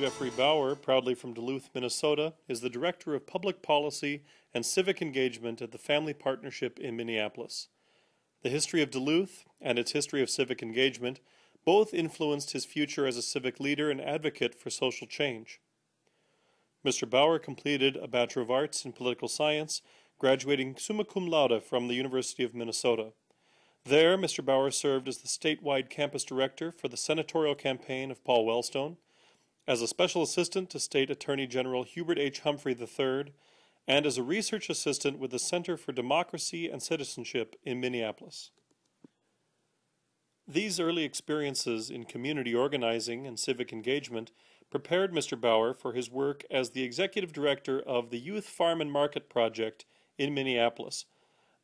Jeffrey Bauer, proudly from Duluth, Minnesota, is the Director of Public Policy and Civic Engagement at the Family Partnership in Minneapolis. The history of Duluth and its history of civic engagement both influenced his future as a civic leader and advocate for social change. Mr. Bauer completed a Bachelor of Arts in Political Science, graduating summa cum laude from the University of Minnesota. There, Mr. Bauer served as the Statewide Campus Director for the Senatorial campaign of Paul Wellstone, as a Special Assistant to State Attorney General Hubert Humphrey III, and as a Research Assistant with the Center for Democracy and Citizenship in Minneapolis. These early experiences in community organizing and civic engagement prepared Mr. Bauer for his work as the Executive Director of the Youth Farm and Market Project in Minneapolis,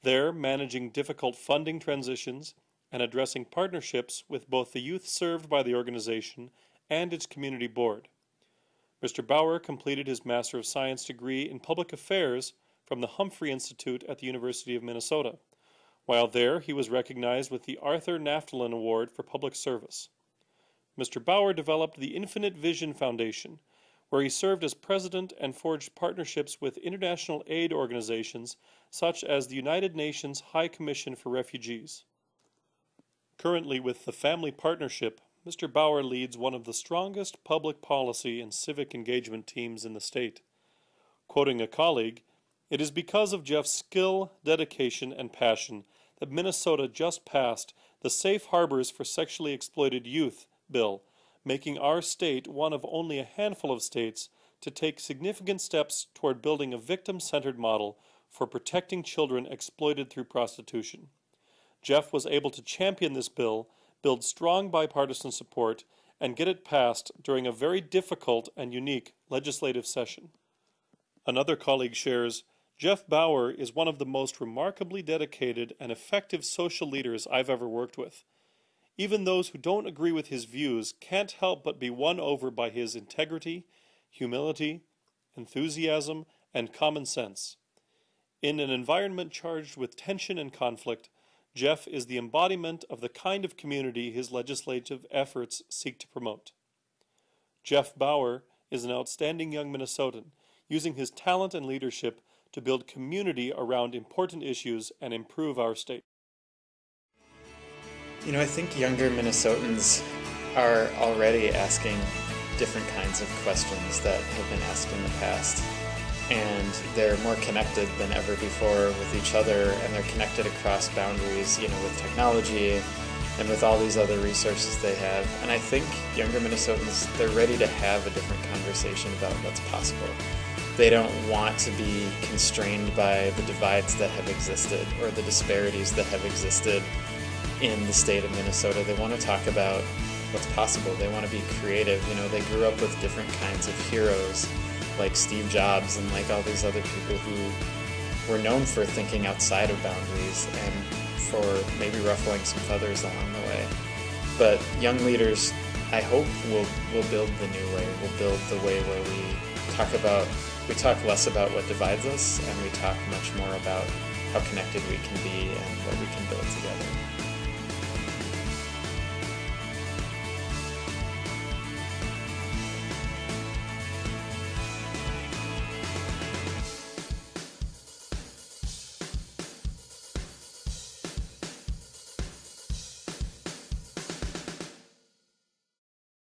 there managing difficult funding transitions and addressing partnerships with both the youth served by the organization and its community board. Mr. Bauer completed his Master of Science degree in Public Affairs from the Humphrey Institute at the University of Minnesota. While there, he was recognized with the Arthur Naftalin Award for Public Service. Mr. Bauer developed the Infinite Vision Foundation, where he served as president and forged partnerships with international aid organizations such as the United Nations High Commission for Refugees. Currently with the Family Partnership, Mr. Bauer leads one of the strongest public policy and civic engagement teams in the state. Quoting a colleague, "It is because of Jeff's skill, dedication, and passion that Minnesota just passed the Safe Harbors for Sexually Exploited Youth bill, making our state one of only a handful of states to take significant steps toward building a victim-centered model for protecting children exploited through prostitution. Jeff was able to champion this bill, build strong bipartisan support, and get it passed during a very difficult and unique legislative session." Another colleague shares, "Jeff Bauer is one of the most remarkably dedicated and effective social leaders I've ever worked with. Even those who don't agree with his views can't help but be won over by his integrity, humility, enthusiasm, and common sense. In an environment charged with tension and conflict, Jeff is the embodiment of the kind of community his legislative efforts seek to promote." Jeff Bauer is an outstanding young Minnesotan, using his talent and leadership to build community around important issues and improve our state. I think younger Minnesotans are already asking different kinds of questions that have been asked in the past. And they're more connected than ever before with each other, and they're connected across boundaries, with technology and with all these other resources they have. And I think younger Minnesotans, they're ready to have a different conversation about what's possible. They don't want to be constrained by the divides that have existed or the disparities that have existed in the state of Minnesota. They want to talk about what's possible. They want to be creative. They grew up with different kinds of heroes, like Steve Jobs and like all these other people who were known for thinking outside of boundaries and for maybe ruffling some feathers along the way. But young leaders, I hope, will build the new way. We'll build the way where we talk less about what divides us, and we talk much more about how connected we can be and what we can build together.